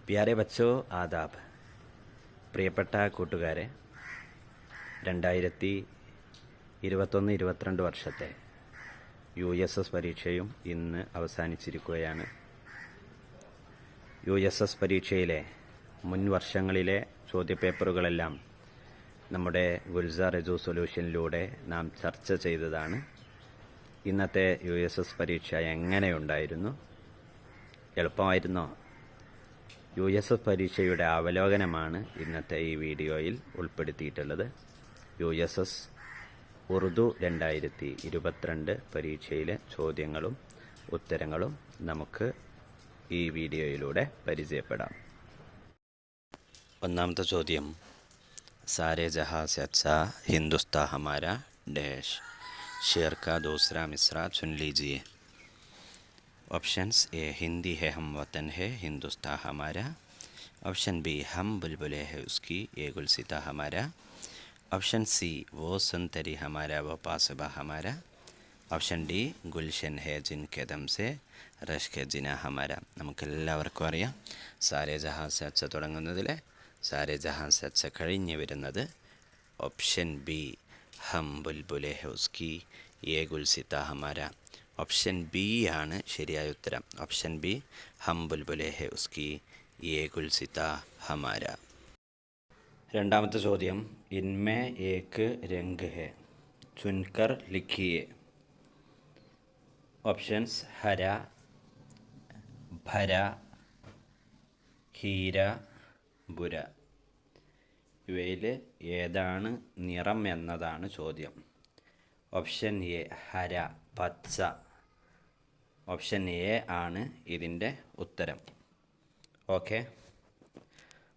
പ്യാരെ ബച്ചോ ആദാബ്. പ്രിയപ്പെട്ട കൂട്ടുകാരെ, 2021-22 വർഷത്തെ USS പരീക്ഷയും ഇന്ന് അവസാനിച്ചിരിക്കുകയാണ്. USS പരീക്ഷയിലെ മുൻ വർഷങ്ങളിലെ ചോദ്യപേപ്പറുകളെല്ലാം നമ്മുടെ ഗുൽസാർ എജു സൊല്യൂഷനിലൂടെ നാം ചർച്ച ചെയ്തതാണ്. ഇന്നത്തെ USS പരീക്ഷ എങ്ങനെയുണ്ടായിരുന്നു? എളുപ്പമായിരുന്നോ? USS പരീക്ഷയുടെ അവലോകനമാണ് ഇന്നത്തെ ഈ വീഡിയോയിൽ ഉൾപ്പെടുത്തിയിട്ടുള്ളത്. USS ഉറുദു 2022 പരീക്ഷയിലെ ചോദ്യങ്ങളും ഉത്തരങ്ങളും നമുക്ക് ഈ വീഡിയോയിലൂടെ പരിചയപ്പെടാം. ഒന്നാമത്തെ ചോദ്യം, സാരേ ജഹാ സെ അച്ഛാ ഹിന്ദുസ്താ ഹമാരാ ഡैश शेर का दूसरा मिसरा चुन लीजिए. ऑप्शंस: ए हिंदी है हम वतन है हिंदुस्तां हमारा. ऑप्शन बी हम बुलबुलें है उसकी ये गुलसिता हमारा. ऑप्शन सी वो संतरी हमारा वो पासबा हमारा. ऑप्ഷൻ ഡി ഗുൽഷൻ ഹെ ജിൻ കദം സെ റഷ്കെ ജിന ഹമാര. നമുക്കെല്ലാവർക്കും അറിയാം, സാരേ ജഹാൻ സെ അച്ഛ തുടങ്ങുന്നതിലെ സാരേ ജഹാൻ സെ അച്ഛ കഴിഞ്ഞ് വരുന്നത് ഓപ്ഷൻ ബി ഹം ബുൽബുലെ ഹെ ഉസ്കി യേ ഗുൽസിത്ത ഹമാര. ഓപ്ഷൻ ബി ആണ് ശരിയായ ഉത്തരം. ഓപ്ഷൻ ബി ഹം ബുൽബുലെ ഹെ ഉസ്കി യേ ഗുൽസിത്ത ഹമാര. രണ്ടാമത്തെ ചോദ്യം, ഇൻമേ ഏക് രംഗ് ഹെ ചുൻകർ ലിഖിയെ. ഓപ്ഷൻസ്: ഹര, ഭര, ഹീര, ബുര. ഇവയിൽ ഏതാണ് നിറം എന്നതാണ് ചോദ്യം. ഓപ്ഷൻ എ ഹര, പച്ച. ഓപ്ഷൻ എ ആണ് ഇതിൻ്റെ ഉത്തരം. ഓക്കെ.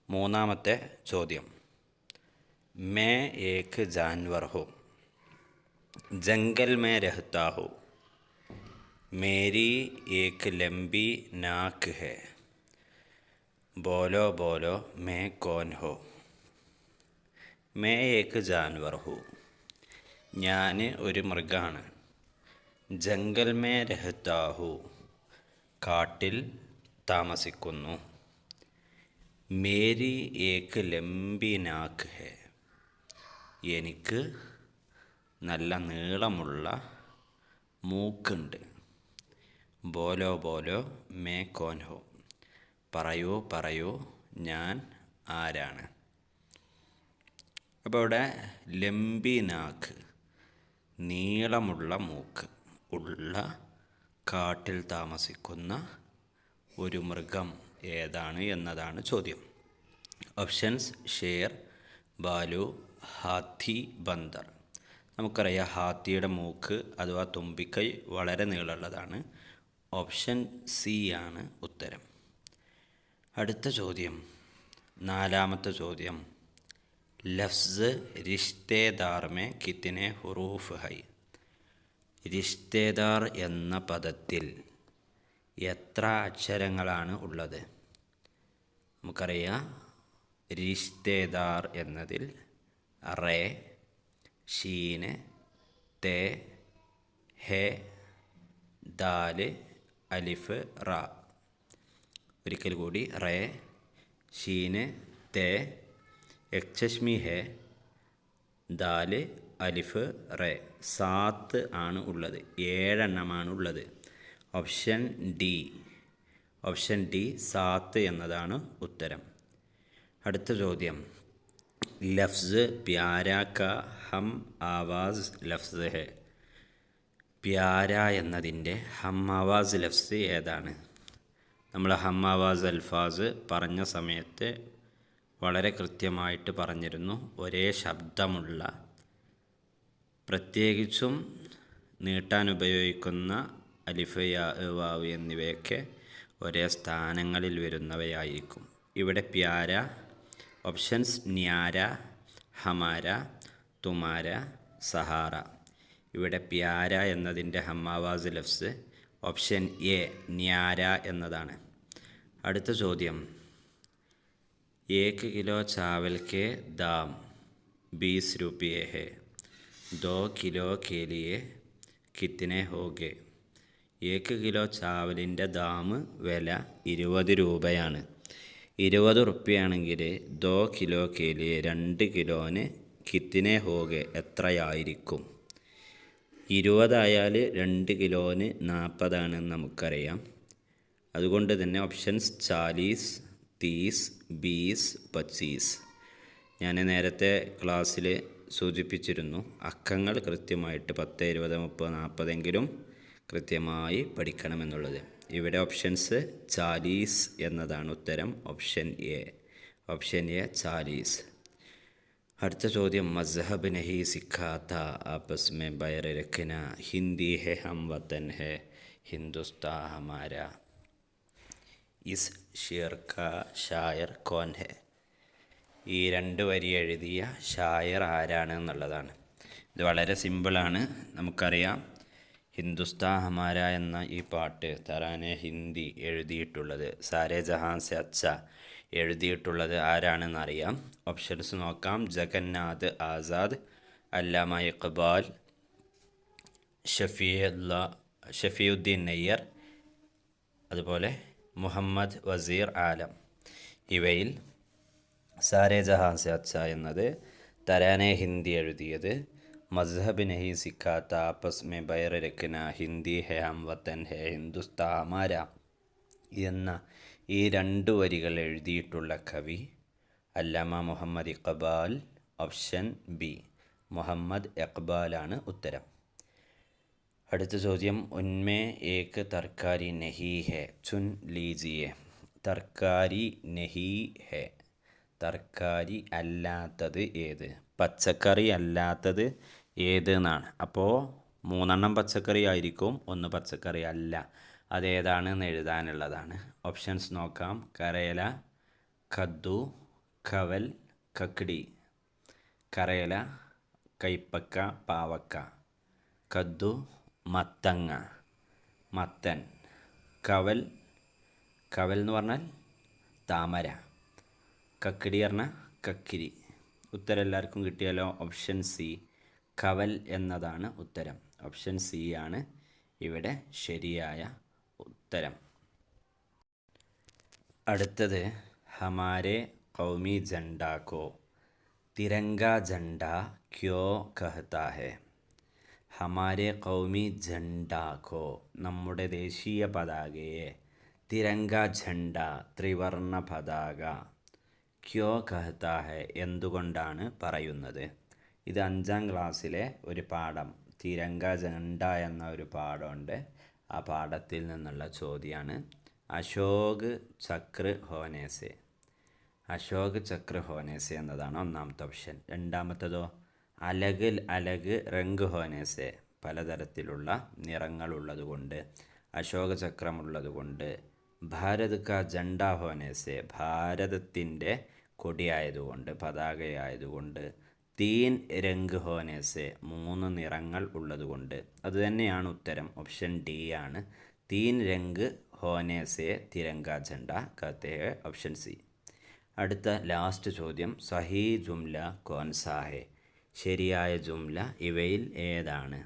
മൂന്നാമത്തെ ചോദ്യം, मैं एक जानवर हूँ जंगल में रहता हूँ मेरी एक लंबी नाक है बोलो बोलो मैं कौन हूँ. मैं एक जानवर हूँ, ഞാൻ ഒരു മൃഗമാണ്. ജംഗൽ മേ രഹ്താ ഹൂ, കാട്ടിൽ താമസിക്കുന്നു. മേരി ഏക് ലംബി നാക്ക് ഹെ, എനിക്ക് നല്ല നീളമുള്ള മൂക്കുണ്ട്. ബോലോ ബോലോ മേ കോൻ ഹോ, പറയൂ പറയൂ ഞാൻ ആരാണ്. അപ്പോൾ ഇവിടെ ലംബി നാക്ക്, നീളമുള്ള മൂക്ക് ഉള്ള കാട്ടിൽ താമസിക്കുന്ന ഒരു മൃഗം ഏതാണ് എന്നതാണ് ചോദ്യം. ഓപ്ഷൻസ്: ഷേർ, ബാലു, ഹാത്തി, ബന്ദർ. നമുക്കറിയാം ഹാത്തിയുടെ മൂക്ക് അഥവാ തുമ്പിക്കൈ വളരെ നീളമുള്ളതാണ്. ഓപ്ഷൻ സി ആണ് ഉത്തരം. അടുത്ത ചോദ്യം, നാലാമത്തെ ചോദ്യം, ലഫ്സ് റിഷ്തേദാർ മേ കിത്തനെ ഹുറൂഫ് ഹൈ. റിഷ്തേദാർ എന്ന പദത്തിൽ എത്ര അക്ഷരങ്ങളാണ് ഉള്ളത്? നമുക്കറിയാം റിഷ്തേദാർ എന്നതിൽ റേ, ഷീന്, തേ, ഹെ, ദാല്, അലിഫ്, റ. ഒരിക്കൽ കൂടി, റേ, ഷീന്, തേ, യക്ഷശ്മി ഹെ, ദാല്, അലിഫ്, റേ. 7 ആണ് ഉള്ളത്, 7 എണ്ണമാണ് ഉള്ളത്. ഓപ്ഷൻ ഡി 7 എന്നതാണ് ഉത്തരം. അടുത്ത ചോദ്യം, ലഫ്സ് പ്യാര കാ ഹം ആവാസ് ലഫ്സ് ഹെ. പ്യാര എന്നതിൻ്റെ ഹം ആവാസ് ലഫ്സ് ഏതാണ്? നമ്മൾ ഹം ആവാസ് അൽഫാസ് പറഞ്ഞ സമയത്ത് വളരെ കൃത്യമായിട്ട് പറഞ്ഞിരുന്നു. ഒരേ ശബ്ദമുള്ള, പ്രത്യേകിച്ചും നീട്ടാൻ ഉപയോഗിക്കുന്ന അലിഫ്, യാ, വാവ് എന്നിവയൊക്കെ ഒരേ സ്ഥാനങ്ങളിൽ വരുന്നവയായിരിക്കും. ഇവിടെ പ്യാര. Options: ന്യാര, Hamara, തുമാര, Sahara. ഇവിടെ പ്യാര എന്നതിൻ്റെ ഹമ്മാവാസ് ലഫ്സ് ഓപ്ഷൻ എ ന്യാര എന്നതാണ്. അടുത്ത ചോദ്യം, 1 കിലോ ചാവൽ के दाम 20 रुपये है 2 കിലോ के लिए कितने होगे. 1 കിലോ ചാവലിൻ്റെ ദാം വില 20 രൂപയാണ്. 20 റുപ്യയാണെങ്കിൽ 2 കിലോ के लिए 2 കിലോന് കിത്തിനെ ഹോകെ എത്രയായിരിക്കും? 20 ആയാൽ 2 കിലോന് 40 ആണെന്ന് നമുക്കറിയാം. അതുകൊണ്ട് തന്നെ ഓപ്ഷൻസ് 40, 30, 20, 25. ഞാൻ നേരത്തെ ക്ലാസ്സിൽ സൂചിപ്പിച്ചിരുന്നു, അക്കങ്ങൾ കൃത്യമായിട്ട് 10, 20, 30, 40 എങ്കിലും കൃത്യമായി പഠിക്കണമെന്നുള്ളത്. ഇവിടെ ഓപ്ഷൻസ് 40 എന്നതാണ് ഉത്തരം. Option A 40. അടുത്ത ചോദ്യം, മസ്ഹബ് നഹി സിഖാത്ത ആപ്പസ് may ബൈർ രഖന, Hindi he Hum Watan he ഹിന്ദുസ്ഥാ Hamara. Is Sher കാ ഷായർ കോൻ ഹെ? ഈ 2 വരി എഴുതിയ ഷായർ ആരാണ് എന്നുള്ളതാണ്. ഇത് വളരെ സിമ്പിളാണ്. നമുക്കറിയാം, ഹിന്ദുസ്ഥാ ഹമാര എന്ന ഈ പാട്ട് തരാനെ ഹിന്ദി എഴുതിയിട്ടുള്ളത്, സാരേ ജഹാൻ സെ അച്ഛ എഴുതിയിട്ടുള്ളത് ആരാണെന്നറിയാം. ഓപ്ഷൻസ് നോക്കാം. ജഗന്നാഥ് ആസാദ്, അല്ലാമ ഇഖ്ബാൽ, ഷഫീഉദ്ദീൻ നയ്യർ, അതുപോലെ മുഹമ്മദ് വസീർ ആലം. ഇവയിൽ സാരേ ജഹാൻ സെ അച്ഛ എന്നത് തരാനെ ഹിന്ദി എഴുതിയത്, മസ്ഹബ് നഹി സിഖാത്ത ആപ്പസ് മേ ബൈർ രഖന, ഹിന്ദി ഹെ ഹം വതൻ ഹെ ഹിന്ദുസ്ഥാ ഹമാര എന്ന ഈ 2 വരികൾ എഴുതിയിട്ടുള്ള കവി അല്ലാമ മുഹമ്മദ് ഇഖ്ബാൽ. ഓപ്ഷൻ ബി മുഹമ്മദ് ഇഖ്ബാലാണ് ഉത്തരം. അടുത്ത ചോദ്യം, ഉന്മേ ഏക് തർക്കാരി നഹി ഹെ, ചുൻ ലീജിയെ. തർക്കാരി നഹി ഹെ, തർക്കാരി അല്ലാത്തത് ഏത്? പച്ചക്കറി അല്ലാത്തത് ഏത് എന്നാണ്. അപ്പോൾ 3 പച്ചക്കറി ആയിരിക്കും, 1 പച്ചക്കറി അല്ല. അതേതാണെന്ന് എഴുതാനുള്ളതാണ്. ഓപ്ഷൻസ് നോക്കാം. കരേല, കദ്ദു, കവൽ, കക്കടി. കരേല, കൈപ്പക്ക, പാവക്ക. കദ്ദു, മത്തങ്ങ, മത്തൻ. കവൽ എന്ന് പറഞ്ഞാൽ താമര. കക്കടി പറഞ്ഞാൽ കക്കിരി. ഉത്തരം എല്ലാവർക്കും കിട്ടിയാലോ? ഓപ്ഷൻ സി കവൽ എന്നതാണ് ഉത്തരം. ഓപ്ഷൻ സി ആണ് ഇവിടെ ശരിയായ ഉത്തരം. അടുത്തത്, ഹമാരെ ഖൗമി ജണ്ടാ കോ തിരങ്ക ജണ്ടാ ക്യോ കഹ്താ ഹെ? ഹമാരെ ഖൗമി ജണ്ടാ കോ, നമ്മുടെ ദേശീയ പതാകയെ, തിരങ്ക ഝണ്ട ത്രിവർണ പതാക, ക്യോ കഹ്താ ഹെ എന്തുകൊണ്ടാണ് പറയുന്നത്? ഇത് 5ാം ക്ലാസ്സിലെ ഒരു പാഠം, തിരങ്ക ജണ്ട എന്ന ഒരു പാഠമുണ്ട്. ആ പാഠത്തിൽ നിന്നുള്ള ചോദ്യമാണ്. അശോക് ചക്ര ഹോനേസെ. അശോക് ചക്ര ഹോനേസെ എന്നതാണ് 1ാമത്തെ ഓപ്ഷൻ. 2ാമത്തതോ, അലഗ് റംഗ് ഹോനേസെ, പലതരത്തിലുള്ള നിറങ്ങളുള്ളതുകൊണ്ട്, അശോക ചക്രമുള്ളതുകൊണ്ട്. ഭാരത് കാ ജണ്ട ഹോനേസെ, ഭാരതത്തിൻ്റെ കൊടിയായതുകൊണ്ട്, പതാകയായതുകൊണ്ട്. 3 രംഗ് ഹോനേസെ, 3 നിറങ്ങൾ ഉള്ളതുകൊണ്ട്. അതുതന്നെയാണ് ഉത്തരം. ഓപ്ഷൻ ഡി ആണ്. 3 രംഗ് ഹോനേസെ തിരങ്ക ജണ്ട കഹത്തെ ഹെ. Option C. അടുത്ത ലാസ്റ്റ് ചോദ്യം, സഹി ജുംല കോൻസാ ഹെ? ശരിയായ ജുംല ഇവയിൽ ഏതാണ്?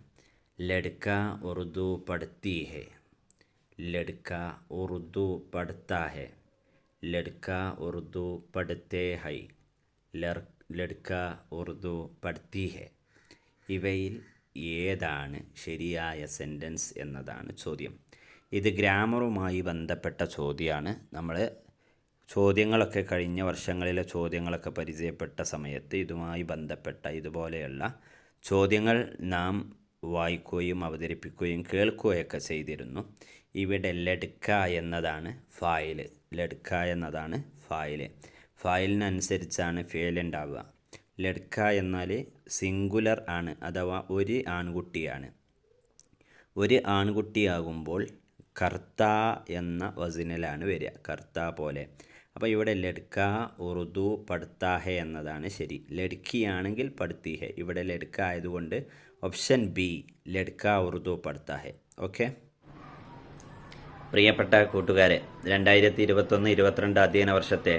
ലഡ്ക ഉറുദു പഠത്തി ഹെ, ലഡ്ക ഉറുദു പഠത്താ ഹെ, ലഡ്ക ഉറുദു പഠത്തേ ഹൈ, ലഡ്ക ഉറുദു പഠത്തി ഹെ. ഇവയിൽ ഏതാണ് ശരിയായ സെൻറ്റൻസ് എന്നതാണ് ചോദ്യം. ഇത് ഗ്രാമറുമായി ബന്ധപ്പെട്ട ചോദ്യമാണ്. നമ്മൾ ചോദ്യങ്ങളൊക്കെ കഴിഞ്ഞ വർഷങ്ങളിലെ ചോദ്യങ്ങളൊക്കെ പരിചയപ്പെട്ട സമയത്ത് ഇതുമായി ബന്ധപ്പെട്ട ഇതുപോലെയുള്ള ചോദ്യങ്ങൾ നാം വായിക്കുകയും അവതരിപ്പിക്കുകയും കേൾക്കുകയൊക്കെ ചെയ്തിരുന്നു. ഇവിടെ ലഡ്ക എന്നതാണ് ഫായില്, ലഡ്ക എന്നതാണ് ഫായില്. ഫായിലിനനുസരിച്ചാണ് ഫേൽ ഉണ്ടാവുക. ലഡ്ക എന്നാൽ സിംഗുലർ ആണ്, അഥവാ ഒരു ആൺകുട്ടിയാണ്. ഒരു ആൺകുട്ടിയാകുമ്പോൾ കർത്ത എന്ന വസനിലാണ് വരിക, കർത്ത പോലെ. അപ്പോൾ ഇവിടെ ലഡ്ക ഉറുദു പഠത്താ ഹെ എന്നതാണ് ശരി. ലഡ്കിയാണെങ്കിൽ പഠത്തി ഹെ. ഇവിടെ ലഡ്ക ആയതുകൊണ്ട് ഓപ്ഷൻ ബി ലഡ്ക ഉറുദു പഠത്താ ഹെ. ഓക്കെ, പ്രിയപ്പെട്ട കൂട്ടുകാരെ, 2021-22 അധ്യയന വർഷത്തെ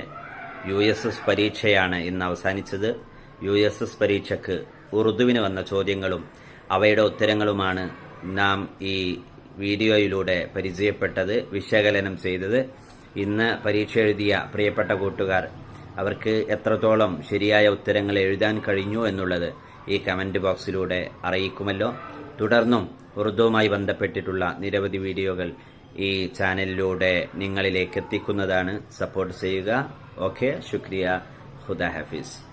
USS പരീക്ഷയാണ് ഇന്ന് അവസാനിച്ചത്. USS പരീക്ഷയ്ക്ക് ഉറുദുവിന് വന്ന ചോദ്യങ്ങളും അവയുടെ ഉത്തരങ്ങളുമാണ് നാം ഈ വീഡിയോയിലൂടെ പരിചയപ്പെട്ടത്, വിശകലനം ചെയ്തത്. ഇന്ന് പരീക്ഷ എഴുതിയ പ്രിയപ്പെട്ട കൂട്ടുകാർ അവർക്ക് എത്രത്തോളം ശരിയായ ഉത്തരങ്ങൾ എഴുതാൻ കഴിഞ്ഞു എന്നുള്ളത് ഈ കമൻറ്റ് ബോക്സിലൂടെ അറിയിക്കുമല്ലോ. തുടർന്നും ഉറുദുവുമായി ബന്ധപ്പെട്ടിട്ടുള്ള നിരവധി വീഡിയോകൾ ഈ ചാനലിലൂടെ നിങ്ങളിലേക്ക് എത്തിക്കുന്നതാണ്. സപ്പോർട്ട് ചെയ്യുക. ഓക്കെ, ശുക്രിയ. ഖുദാ ഹാഫിസ്.